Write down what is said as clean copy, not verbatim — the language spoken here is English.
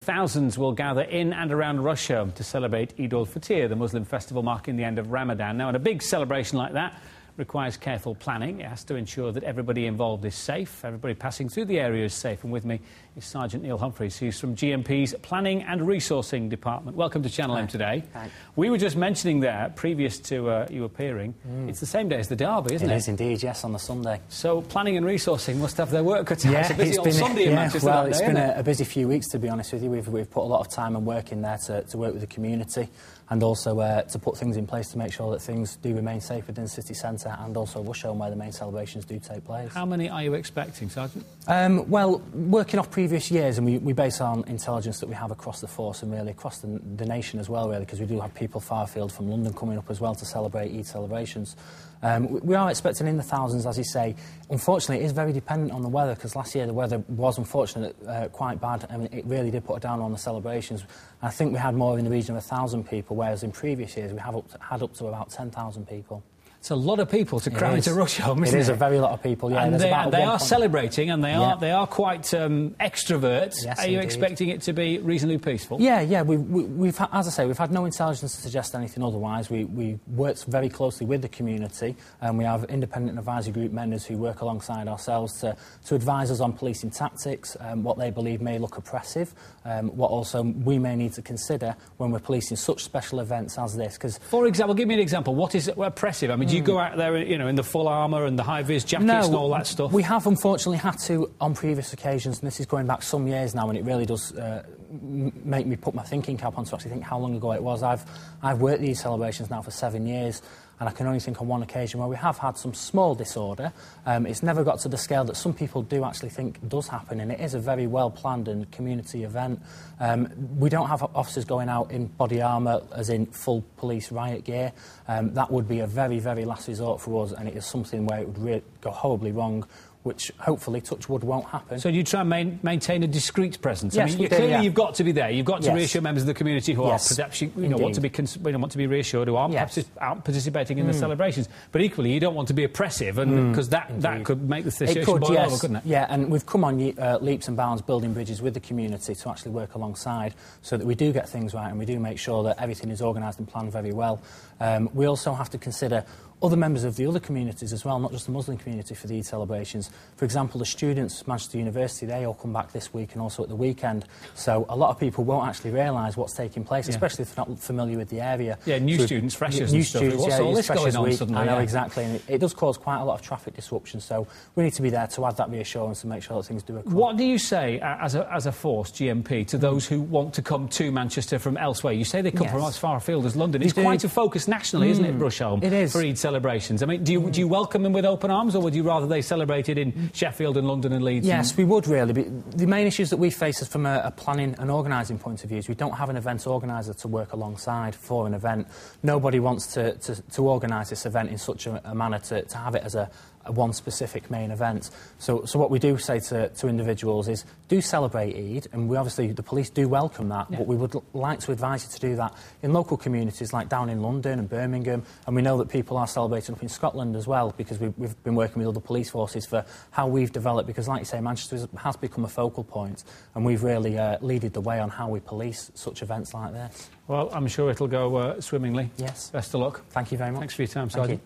Thousands will gather in and around Rusholme to celebrate Eid al-Fitr, the Muslim festival marking the end of Ramadan. Now, in a big celebration like that requires careful planning. It has to ensure that everybody involved is safe, everybody passing through the area is safe. And with me is Sgt Neil Humphreys, who's from GMP's Planning and Resourcing Department. Welcome to Channel M today. Hi. We were just mentioning there, previous to you appearing, it's the same day as the Derby, isn't it? It is indeed, yes, on the Sunday. So planning and resourcing must have their work cut out. It's a busy on Sunday in Manchester. Well, that it's day, been isn't it? a busy few weeks, to be honest with you. We've put a lot of time and work in there to work with the community and also to put things in place to make sure that things do remain safe within the city centre and also Rusholme, where the main celebrations do take place. How many are you expecting, Sergeant? Well, working off previous years, and we base on intelligence that we have across the force and really across the nation as well, really, because we do have people far afield from London coming up as well to celebrate Eid celebrations. We are expecting in the thousands, as you say. Unfortunately, it is very dependent on the weather, because last year the weather was, unfortunately, quite bad. I mean, it really did put a down on the celebrations. I think we had more in the region of 1,000 people, whereas in previous years we had up to about 10,000 people. It's a lot of people to cram into Rusholme, isn't it? It is a very lot of people, yeah. And they are celebrating, and they are quite extrovert. Yes, are you indeed. expecting it to be reasonably peaceful? Yeah. We've as I say, we've had no intelligence to suggest anything otherwise. We worked very closely with the community, and we have independent advisory group members who work alongside ourselves to advise us on policing tactics, what they believe may look oppressive, what also we may need to consider when we're policing such special events as this. Because, for example, give me an example. What is oppressive? I mean, do you go out there, you know, in the full armour and the high-vis jackets and all that stuff? We have unfortunately had to on previous occasions, and this is going back some years now, and it really does make me put my thinking cap on to actually think how long ago it was. I've worked these celebrations now for 7 years, and I can only think on one occasion where we have had some small disorder. It's never got to the scale that some people do actually think does happen, and it is a very well-planned and community event. We don't have officers going out in body armour, as in full police riot gear. That would be a very, very last resort for us, and it is something where it would go horribly wrong, which hopefully, touch wood, won't happen. So you try and maintain a discreet presence? Yes, I mean, clearly you've got to be there. You've got to reassure members of the community who are perhaps, you know, want to be reassured, who aren't perhaps out participating in the celebrations. But equally, you don't want to be oppressive, and because that could make the situation boil over, couldn't it? Yeah, and we've come on leaps and bounds building bridges with the community to actually work alongside so that we do get things right and we do make sure that everything is organised and planned very well. We also have to consider other members of the other communities as well, not just the Muslim community, for these celebrations. For example, the students at Manchester University, they all come back this week and also at the weekend. So a lot of people won't actually realise what's taking place, especially if they're not familiar with the area. Yeah, new students, freshers and stuff. What's all this going on suddenly? I know, exactly. And it does cause quite a lot of traffic disruption, so we need to be there to add that reassurance and make sure that things do occur. What do you say, as a force, GMP, to those who want to come to Manchester from elsewhere? You say they come from as far afield as London. It's quite a focus nationally, isn't it, Rusholme? It is. For Eid celebrations. I mean, do you welcome them with open arms, or would you rather they celebrated in Sheffield and London and Leeds? Yes, we would really. The main issues that we face is from a planning and organising point of view is we don't have an event organiser to work alongside for an event. Nobody wants to organise this event in such a manner to have it as a one specific main event. So what we do say to individuals is do celebrate Eid, and we obviously, the police do welcome that, but we would like to advise you to do that in local communities like down in London and Birmingham, and we know that people are celebrating up in Scotland as well, because we've been working with other police forces for how we've developed, because like you say, Manchester has become a focal point, and we've really leaded the way on how we police such events like this. Well, I'm sure it'll go swimmingly. Yes. Best of luck. Thank you very much. Thanks for your time, Sergeant.